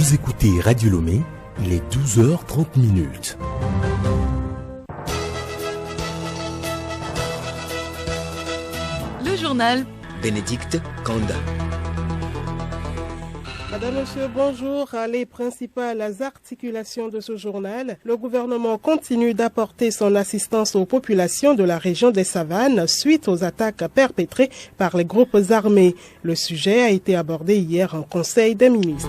Vous écoutez Radio Lomé, il est 12h30. Le journal Bénédicte Kanda. Madame, Monsieur, bonjour. Les principales articulations de ce journal. Le gouvernement continue d'apporter son assistance aux populations de la région des Savanes suite aux attaques perpétrées par les groupes armés. Le sujet a été abordé hier en Conseil des ministres.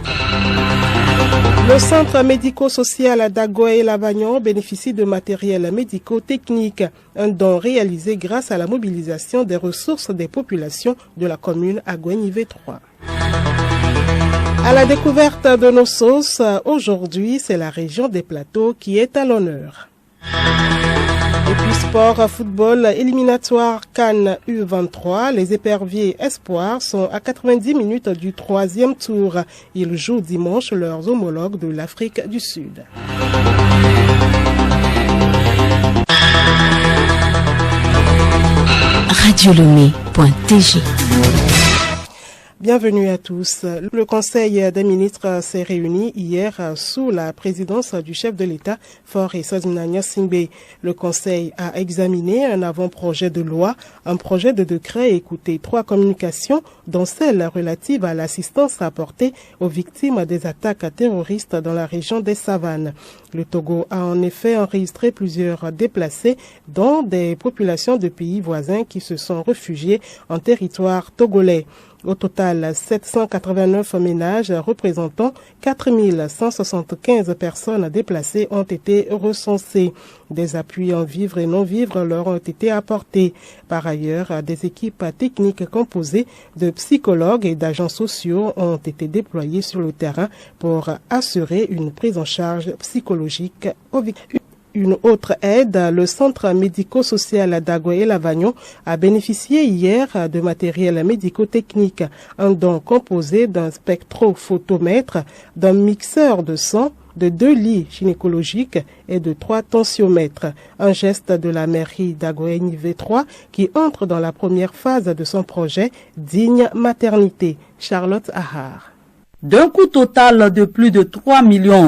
Le centre médico-social d'Agoé-Lavagnon bénéficie de matériel médico-technique, un don réalisé grâce à la mobilisation des ressources des populations de la commune Agoé-Nivé 3. À la découverte de nos sauces, aujourd'hui, c'est la région des Plateaux qui est à l'honneur. Et puis sport, football, éliminatoire Cannes U23, les éperviers espoirs sont à 90 minutes du 3e tour. Ils jouent dimanche leurs homologues de l'Afrique du Sud. radiolomé.tg. Bienvenue à tous. Le Conseil des ministres s'est réuni hier sous la présidence du chef de l'État, Faure Essaoghna Singbe. Le Conseil a examiné un avant-projet de loi, un projet de décret et écouté 3 communications, dont celle relative à l'assistance apportée aux victimes des attaques terroristes dans la région des Savanes. Le Togo a en effet enregistré plusieurs déplacés, dont des populations de pays voisins qui se sont réfugiés en territoire togolais. Au total, 789 ménages représentant 4175 personnes déplacées ont été recensés. Des appuis en vivres et non-vivres leur ont été apportés. Par ailleurs, des équipes techniques composées de psychologues et d'agents sociaux ont été déployées sur le terrain pour assurer une prise en charge psychologique aux victimes. Une autre aide, le centre médico-social d'Agoé-Lavagnon a bénéficié hier de matériel médico-technique, un don composé d'un spectrophotomètre, d'un mixeur de sang, de 2 lits gynécologiques et de 3 tensiomètres. Un geste de la mairie d'Agoé-Nivé 3 qui entre dans la première phase de son projet Digne Maternité. Charlotte Ahar. D'un coût total de plus de 3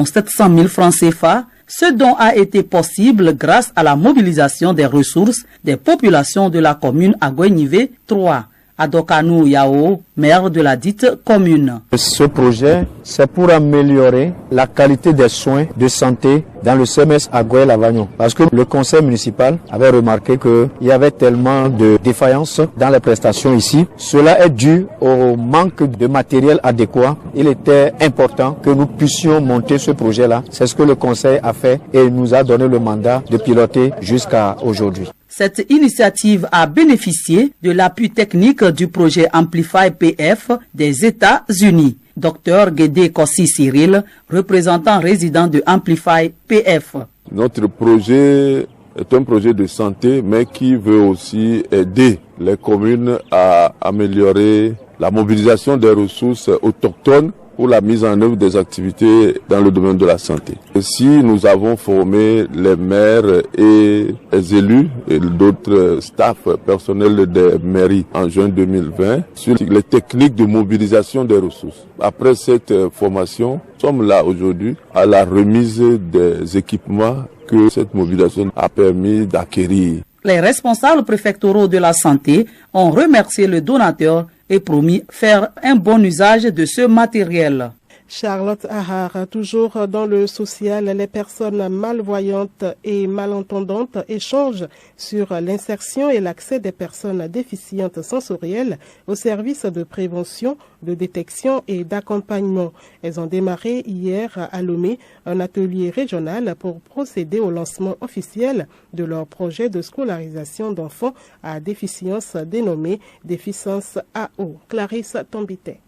700 000 francs CFA, ce don a été possible grâce à la mobilisation des ressources des populations de la commune Agoé-Nivé 3. Adokanou Yao, maire de la dite commune. Ce projet, c'est pour améliorer la qualité des soins de santé dans le CMS Agoé-Lavagnon. Parce que le conseil municipal avait remarqué qu'il y avait tellement de défaillances dans les prestations ici. Cela est dû au manque de matériel adéquat. Il était important que nous puissions monter ce projet-là. C'est ce que le conseil a fait et nous a donné le mandat de piloter jusqu'à aujourd'hui. Cette initiative a bénéficié de l'appui technique du projet Amplify PF des États-Unis. Dr Guédé Kossi Cyril, représentant résident de Amplify PF. Notre projet est un projet de santé, mais qui veut aussi aider les communes à améliorer la mobilisation des ressources autochtones pour la mise en œuvre des activités dans le domaine de la santé. Ainsi, nous avons formé les maires et les élus et d'autres staffs personnels des mairies en juin 2020 sur les techniques de mobilisation des ressources. Après cette formation, nous sommes là aujourd'hui à la remise des équipements que cette mobilisation a permis d'acquérir. Les responsables préfectoraux de la santé ont remercié le donateur et promis faire un bon usage de ce matériel. Charlotte Ahar, toujours dans le social, les personnes malvoyantes et malentendantes échangent sur l'insertion et l'accès des personnes déficientes sensorielles aux services de prévention, de détection et d'accompagnement. Elles ont démarré hier à Lomé un atelier régional pour procéder au lancement officiel de leur projet de scolarisation d'enfants à déficience dénommé Déficience AO. Clarisse Tombité.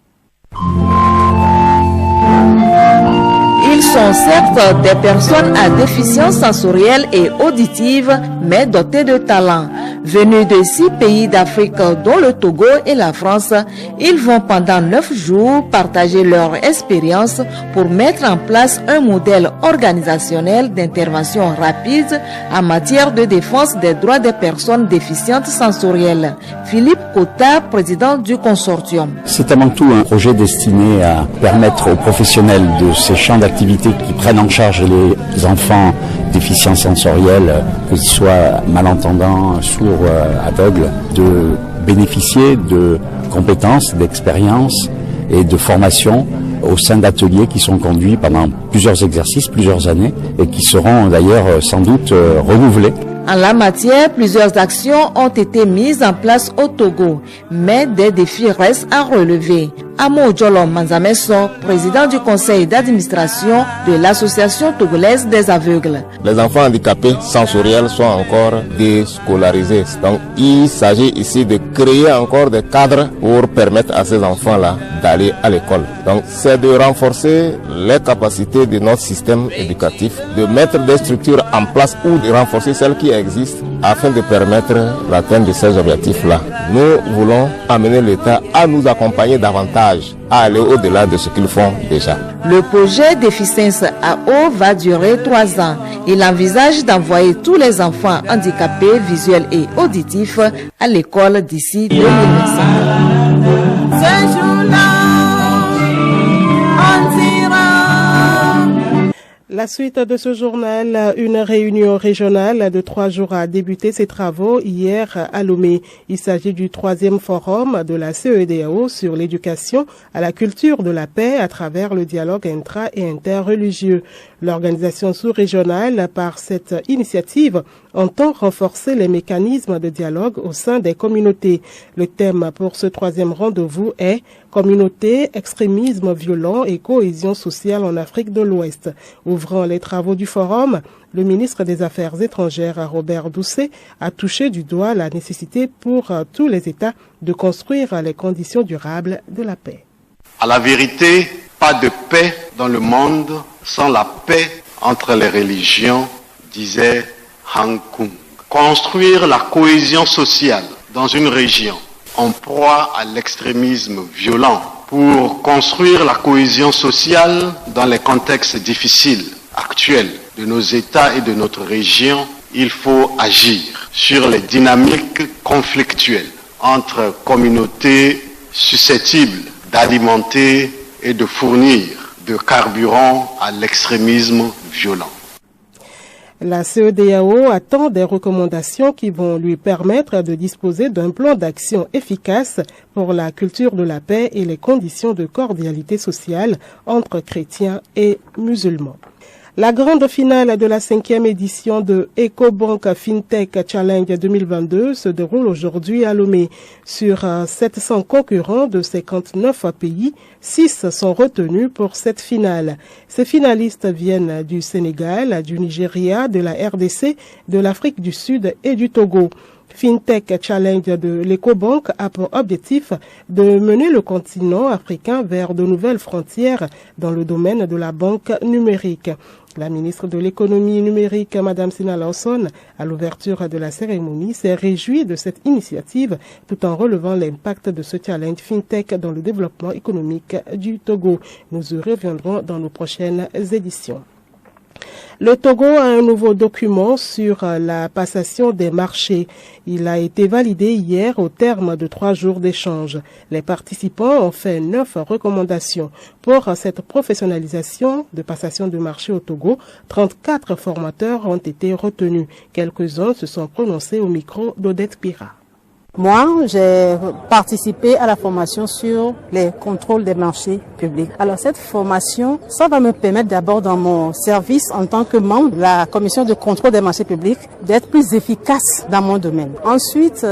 Ils sont certes des personnes à déficience sensorielle et auditive, mais dotées de talent. Venus de 6 pays d'Afrique, dont le Togo et la France, ils vont pendant 9 jours partager leur expérience pour mettre en place un modèle organisationnel d'intervention rapide en matière de défense des droits des personnes déficientes sensorielles. Philippe Kota, président du consortium. C'est avant tout un projet destiné à permettre aux professionnels de ces champs d'activité qui prennent en charge les enfants déficients sensoriels, qu'ils soient malentendants, sourds, aveugles, de bénéficier de compétences, d'expériences et de formations au sein d'ateliers qui sont conduits pendant plusieurs exercices, plusieurs années et qui seront d'ailleurs sans doute renouvelés. En la matière, plusieurs actions ont été mises en place au Togo, mais des défis restent à relever. Amo Djolom Manzameso, président du conseil d'administration de l'association togolaise des aveugles. Les enfants handicapés sensoriels sont encore déscolarisés. Donc il s'agit ici de créer encore des cadres pour permettre à ces enfants-là d'aller à l'école. Donc c'est de renforcer les capacités de notre système éducatif, de mettre des structures en place ou de renforcer celles qui existent afin de permettre l'atteinte de ces objectifs-là. Nous voulons amener l'État à nous accompagner davantage, à aller au-delà de ce qu'ils font déjà. Le projet Déficience à eau va durer 3 ans. Il envisage d'envoyer tous les enfants handicapés visuels et auditifs à l'école d'ici 2025. La suite de ce journal, une réunion régionale de 3 jours a débuté ses travaux hier à Lomé. Il s'agit du 3e forum de la CEDEAO sur l'éducation à la culture de la paix à travers le dialogue intra- et interreligieux. L'organisation sous-régionale, par cette initiative, entend renforcer les mécanismes de dialogue au sein des communautés. Le thème pour ce 3e rendez-vous est « Communauté, extrémisme violent et cohésion sociale en Afrique de l'Ouest ». Ouvrant les travaux du forum, le ministre des Affaires étrangères, Robert Doucet, a touché du doigt la nécessité pour tous les États de construire les conditions durables de la paix. À la vérité, pas de paix dans le monde sans la paix entre les religions, disait Han Kung. Construire la cohésion sociale dans une région en proie à l'extrémisme violent, pour construire la cohésion sociale dans les contextes difficiles actuels de nos États et de notre région, il faut agir sur les dynamiques conflictuelles entre communautés susceptibles d'alimenter et de fournir de carburant à l'extrémisme violent. La CEDEAO attend des recommandations qui vont lui permettre de disposer d'un plan d'action efficace pour la culture de la paix et les conditions de cordialité sociale entre chrétiens et musulmans. La grande finale de la 5e édition de EcoBank FinTech Challenge 2022 se déroule aujourd'hui à Lomé. Sur 700 concurrents de 59 pays, 6 sont retenus pour cette finale. Ces finalistes viennent du Sénégal, du Nigeria, de la RDC, de l'Afrique du Sud et du Togo. FinTech Challenge de l'EcoBank a pour objectif de mener le continent africain vers de nouvelles frontières dans le domaine de la banque numérique. La ministre de l'économie numérique, Mme Sina Lawson, à l'ouverture de la cérémonie, s'est réjouie de cette initiative tout en relevant l'impact de ce challenge FinTech dans le développement économique du Togo. Nous y reviendrons dans nos prochaines éditions. Le Togo a un nouveau document sur la passation des marchés. Il a été validé hier au terme de 3 jours d'échange. Les participants ont fait 9 recommandations. Pour cette professionnalisation de passation de marché au Togo, 34 formateurs ont été retenus. Quelques-uns se sont prononcés au micro d'Odette Pira. Moi, j'ai participé à la formation sur les contrôles des marchés publics. Alors cette formation, ça va me permettre d'abord dans mon service en tant que membre de la commission de contrôle des marchés publics d'être plus efficace dans mon domaine. Ensuite,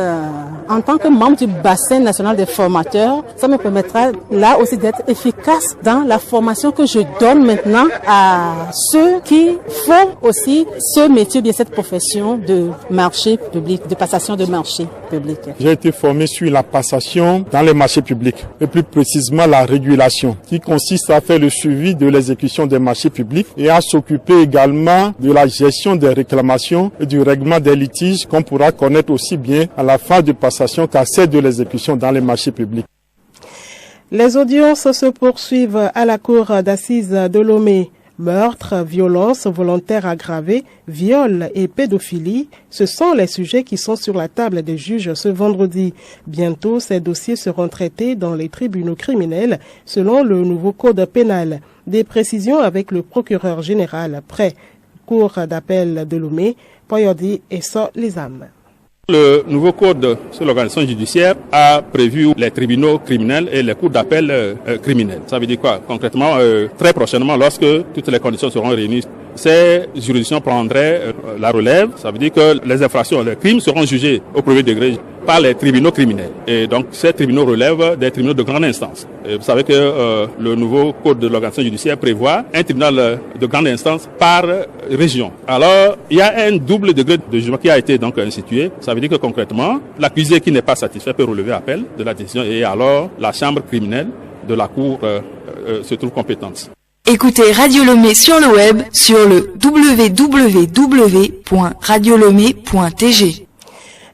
en tant que membre du bassin national des formateurs, ça me permettra là aussi d'être efficace dans la formation que je donne maintenant à ceux qui font aussi ce métier, bien cette profession de marché public, de passation de marché public. africaine. J'ai été formé sur la passation dans les marchés publics, et plus précisément la régulation, qui consiste à faire le suivi de l'exécution des marchés publics et à s'occuper également de la gestion des réclamations et du règlement des litiges qu'on pourra connaître aussi bien à la phase de passation qu'à celle de l'exécution dans les marchés publics. Les audiences se poursuivent à la cour d'assises de Lomé. Meurtre, violence volontaire aggravée, viol et pédophilie, ce sont les sujets qui sont sur la table des juges ce vendredi. Bientôt, ces dossiers seront traités dans les tribunaux criminels selon le nouveau code pénal. Des précisions avec le procureur général près cour d'appel de Lomé, Poyodi et So les âmes. Le nouveau code sur l'organisation judiciaire a prévu les tribunaux criminels et les cours d'appel criminels. Ça veut dire quoi? Concrètement, très prochainement, lorsque toutes les conditions seront réunies, ces juridictions prendraient la relève. Ça veut dire que les infractions, les crimes seront jugés au premier degré par les tribunaux criminels. Et donc, ces tribunaux relèvent des tribunaux de grande instance. Et vous savez que le nouveau code de l'organisation judiciaire prévoit un tribunal de grande instance par région. Alors, il y a un double degré de jugement qui a été donc institué. Ça veut dire que concrètement, l'accusé qui n'est pas satisfait peut relever appel de la décision et alors la chambre criminelle de la cour se trouve compétente. Écoutez Radio Lomé sur le web sur le www.radiolomé.tg.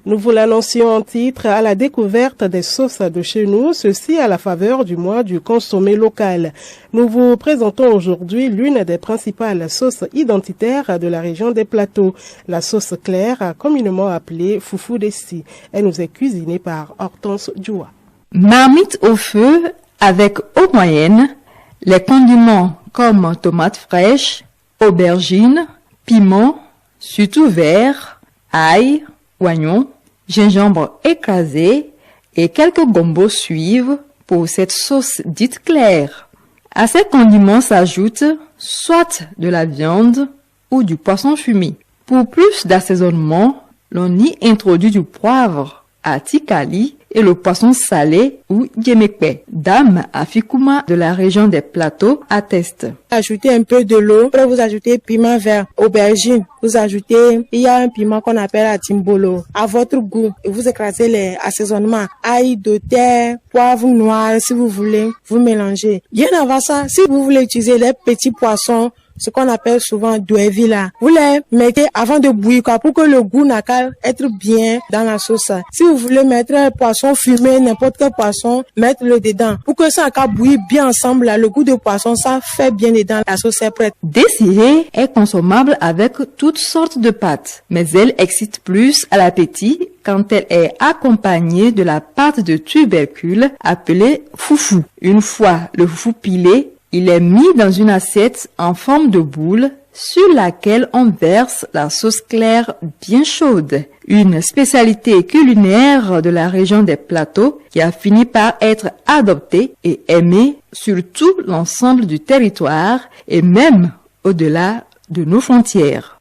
Nous vous l'annoncions en titre à la découverte des sauces de chez nous, ceci à la faveur du mois du consommé local. Nous vous présentons aujourd'hui l'une des principales sauces identitaires de la région des Plateaux, la sauce claire, communément appelée foufou d'Essie. Elle nous est cuisinée par Hortense Djoua. Marmite au feu avec eau moyenne, les condiments comme tomates fraîches, aubergines, piments, surtout vert, ail, oignon, gingembre écrasé et quelques gombos suivent pour cette sauce dite claire. À ces condiments s'ajoute soit de la viande ou du poisson fumé. Pour plus d'assaisonnement, l'on y introduit du poivre, atikali et le poisson salé ou yemekpe. Dame Afikuma de la région des Plateaux atteste. Ajoutez un peu de l'eau, après vous ajoutez piment vert, aubergine, vous ajoutez, il y a un piment qu'on appelle atimbolo, à votre goût, et vous écrasez les assaisonnements, ail de terre, poivre noir, si vous voulez, vous mélangez. Bien avant ça, si vous voulez utiliser les petits poissons, ce qu'on appelle souvent douévi là. Vous les mettez avant de bouillir quoi, pour que le goût n'a qu'à être bien dans la sauce. Si vous voulez mettre un poisson fumé, n'importe quel poisson, mettre-le dedans. Pour que ça n'a qu'à bouillir bien ensemble là, le goût de poisson, ça fait bien dedans, la sauce est prête. Désirée est consommable avec toutes sortes de pâtes, mais elle excite plus à l'appétit quand elle est accompagnée de la pâte de tubercule appelée foufou. Une fois le foufou pilé, il est mis dans une assiette en forme de boule sur laquelle on verse la sauce claire bien chaude. Une spécialité culinaire de la région des Plateaux qui a fini par être adoptée et aimée sur tout l'ensemble du territoire et même au-delà de nos frontières.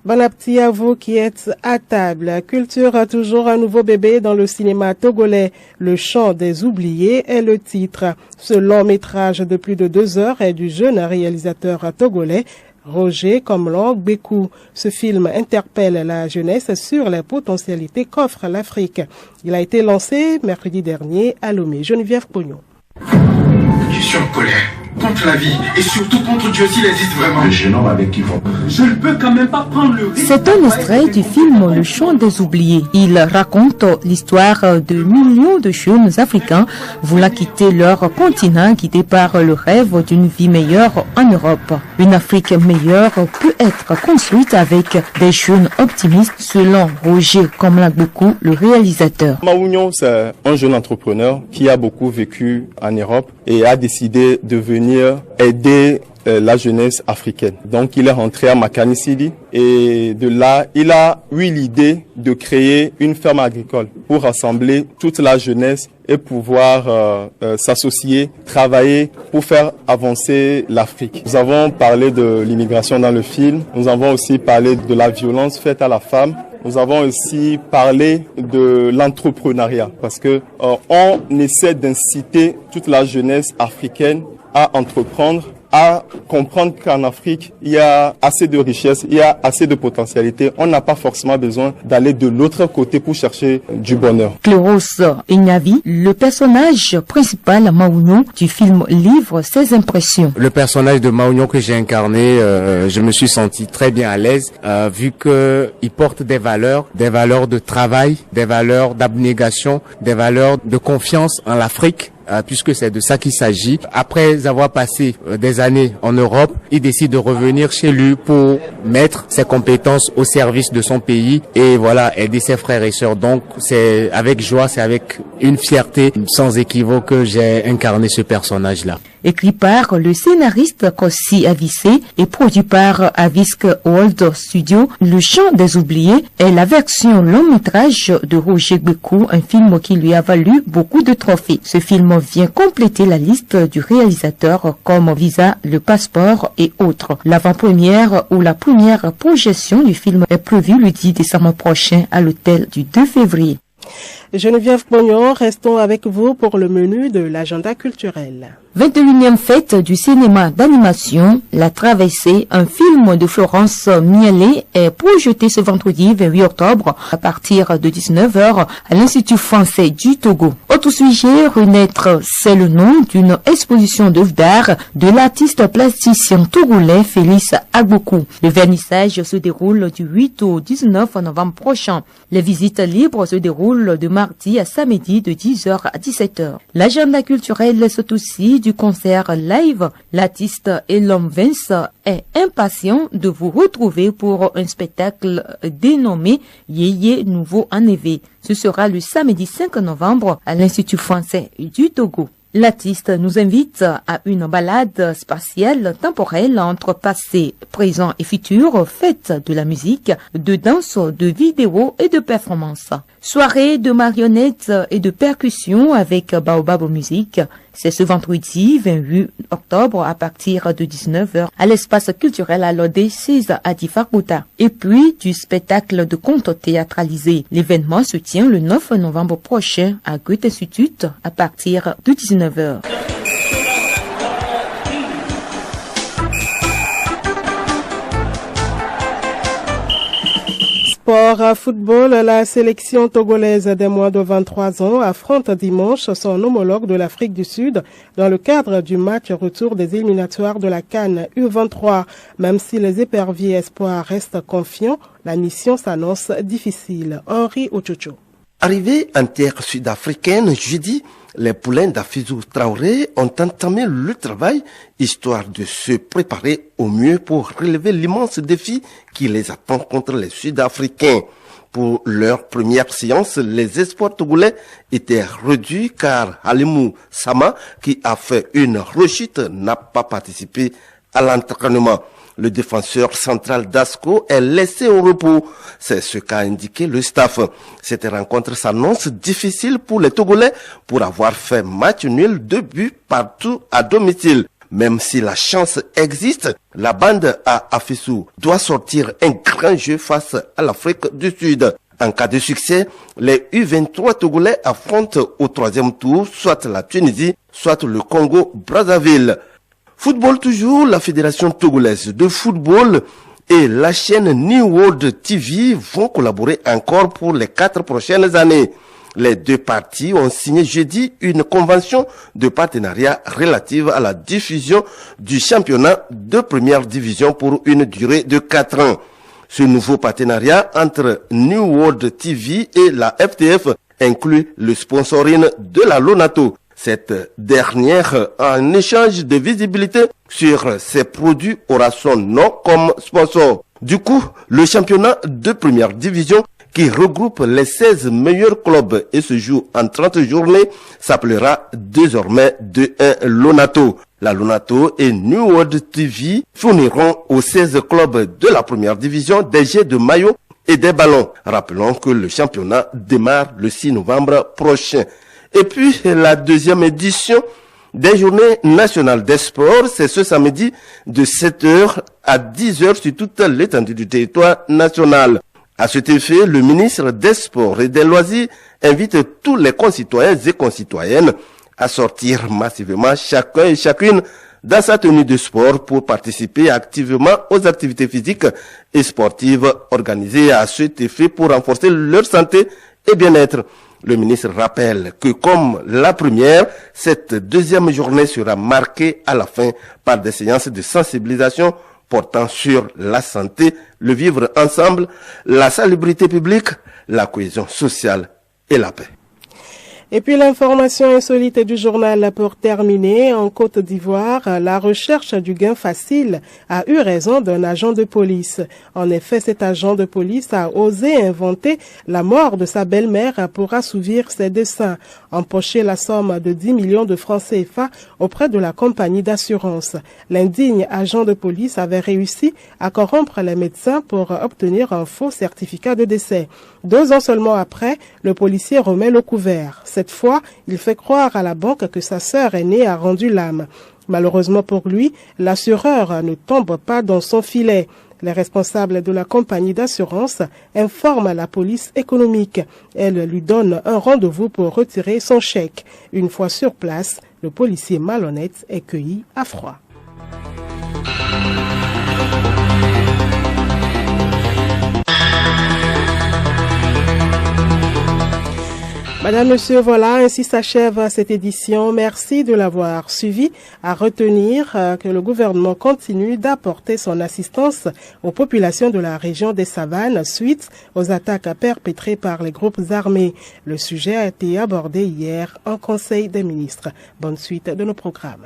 Bon appétit à vous qui êtes à table. Culture a toujours un nouveau bébé dans le cinéma togolais. Le chant des oubliés est le titre. Ce long métrage de plus de 2 heures est du jeune réalisateur togolais Roger Komlang Bekou. Ce film interpelle la jeunesse sur les potentialités qu'offre l'Afrique. Il a été lancé mercredi dernier à Lomé. Geneviève Pognon. Je suis en colère contre la vie et surtout contre Dieu s'il existe vraiment. Le jeune homme avec qui vont. Je ne peux quand même pas prendre le risque. C'est un extrait du film Le Chant des oubliés. Il raconte l'histoire de millions de jeunes africains voulant quitter leur continent, guidés par le rêve d'une vie meilleure en Europe. Une Afrique meilleure peut être construite avec des jeunes optimistes, selon Roger Komlang Bekou, le réalisateur. Maounion, c'est un jeune entrepreneur qui a beaucoup vécu en Europe et a décidé de venir aider la jeunesse africaine. Donc il est rentré à Makani Sidi et de là, il a eu l'idée de créer une ferme agricole pour rassembler toute la jeunesse et pouvoir s'associer, travailler pour faire avancer l'Afrique. Nous avons parlé de l'immigration dans le film, nous avons aussi parlé de la violence faite à la femme. Nous avons aussi parlé de l'entrepreneuriat parce que on essaie d'inciter toute la jeunesse africaine à entreprendre, à comprendre qu'en Afrique, il y a assez de richesses, il y a assez de potentialités. On n'a pas forcément besoin d'aller de l'autre côté pour chercher du bonheur. Cléros Ignavi, le personnage principal Maounion du film, livre ses impressions. Le personnage de Maounion que j'ai incarné, je me suis senti très bien à l'aise, vu que il porte des valeurs de travail, des valeurs d'abnégation, des valeurs de confiance en l'Afrique. Puisque c'est de ça qu'il s'agit. Après avoir passé des années en Europe, il décide de revenir chez lui pour mettre ses compétences au service de son pays et voilà, aider ses frères et sœurs. Donc c'est avec joie, c'est avec une fierté sans équivoque que j'ai incarné ce personnage-là. Écrit par le scénariste Kossi Avissé et produit par Avisk World Studio, Le Chant des Oubliés est la version long métrage de Roger Bekou, un film qui lui a valu beaucoup de trophées. Ce film vient compléter la liste du réalisateur comme Visa, Le Passeport et autres. L'avant-première ou la première projection du film est prévue le 10 décembre prochain à l'hôtel du 2 février. Geneviève Pognon, restons avec vous pour le menu de l'agenda culturel. 21e fête du cinéma d'animation, La Traversée, un film de Florence Miele est projeté ce vendredi 28 octobre à partir de 19h à l'Institut français du Togo. Autre sujet, Renaître, c'est le nom d'une exposition d'œuvres d'art de l'artiste plasticien togolais Félix Agbokou. Le vernissage se déroule du 8 au 19 novembre prochain. Les visites libres se déroulent de mardi à samedi de 10h à 17h. L'agenda culturel est aussi du concert live. L'artiste Elom Vince est impatient de vous retrouver pour un spectacle dénommé Yéyé Nouveau en Éveil. Ce sera le samedi 5 novembre à l'Institut français du Togo. L'artiste nous invite à une balade spatiale temporelle entre passé, présent et futur, faite de la musique, de danse, de vidéos et de performances. Soirée de marionnettes et de percussions avec Baobab Musique. C'est ce vendredi 28 octobre à partir de 19h à l'espace culturel à l'Odé 6 à Difakuta. Et puis du spectacle de contes théâtralisés. L'événement se tient le 9 novembre prochain à Goethe Institut à partir de 19h. Sport à football, la sélection togolaise des moins de 23 ans affronte dimanche son homologue de l'Afrique du Sud dans le cadre du match retour des éliminatoires de la CAN U23. Même si les éperviers espoirs restent confiants, la mission s'annonce difficile. Henri Ochocho. Arrivés en terre sud-africaine jeudi, les poulains d'Afizou Traoré ont entamé le travail histoire de se préparer au mieux pour relever l'immense défi qui les attend contre les Sud-Africains. Pour leur première séance, les espoirs togolais étaient réduits car Halimou Sama, qui a fait une rechute, n'a pas participé à l'entraînement. Le défenseur central d'Asco est laissé au repos. C'est ce qu'a indiqué le staff. Cette rencontre s'annonce difficile pour les Togolais pour avoir fait match nul 2 buts partout à domicile. Même si la chance existe, la bande à Afissou doit sortir un grand jeu face à l'Afrique du Sud. En cas de succès, les U23 Togolais affrontent au 3e tour soit la Tunisie, soit le Congo-Brazzaville. Football toujours, la Fédération togolaise de football et la chaîne New World TV vont collaborer encore pour les 4 prochaines années. Les deux parties ont signé jeudi une convention de partenariat relative à la diffusion du championnat de première division pour une durée de 4 ans. Ce nouveau partenariat entre New World TV et la FTF inclut le sponsoring de la Lonato. Cette dernière, en échange de visibilité sur ses produits, aura son nom comme sponsor. Du coup, le championnat de première division, qui regroupe les 16 meilleurs clubs et se joue en 30 journées, s'appellera désormais 2-1 Lonato. La Lonato et New World TV fourniront aux 16 clubs de la première division des jets de maillots et des ballons. Rappelons que le championnat démarre le 6 novembre prochain. Et puis, la deuxième édition des Journées nationales des sports, c'est ce samedi de 7h à 10h sur toute l'étendue du territoire national. À cet effet, le ministre des Sports et des Loisirs invite tous les concitoyens et concitoyennes à sortir massivement chacun et chacune dans sa tenue de sport pour participer activement aux activités physiques et sportives organisées à cet effet pour renforcer leur santé et bien-être. Le ministre rappelle que comme la première, cette deuxième journée sera marquée à la fin par des séances de sensibilisation portant sur la santé, le vivre ensemble, la salubrité publique, la cohésion sociale et la paix. Et puis l'information insolite du journal pour terminer. En Côte d'Ivoire, la recherche du gain facile a eu raison d'un agent de police. En effet, cet agent de police a osé inventer la mort de sa belle-mère pour assouvir ses desseins, empocher la somme de 10 millions de francs CFA auprès de la compagnie d'assurance. L'indigne agent de police avait réussi à corrompre les médecins pour obtenir un faux certificat de décès. 2 ans seulement après, le policier remet le couvert. Cette fois, il fait croire à la banque que sa sœur aînée a rendu l'âme. Malheureusement pour lui, l'assureur ne tombe pas dans son filet. Les responsables de la compagnie d'assurance informent la police économique. Elle lui donne un rendez-vous pour retirer son chèque. Une fois sur place, le policier malhonnête est cueilli à froid. Madame, Monsieur, voilà, ainsi s'achève cette édition. Merci de l'avoir suivi. À retenir que le gouvernement continue d'apporter son assistance aux populations de la région des Savanes suite aux attaques perpétrées par les groupes armés. Le sujet a été abordé hier en Conseil des ministres. Bonne suite de nos programmes.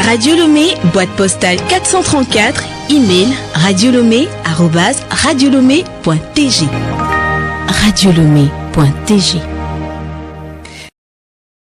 Radio Lomé, boîte postale 434, email radiolomé@radiolomé.tg. Radiolomé.tg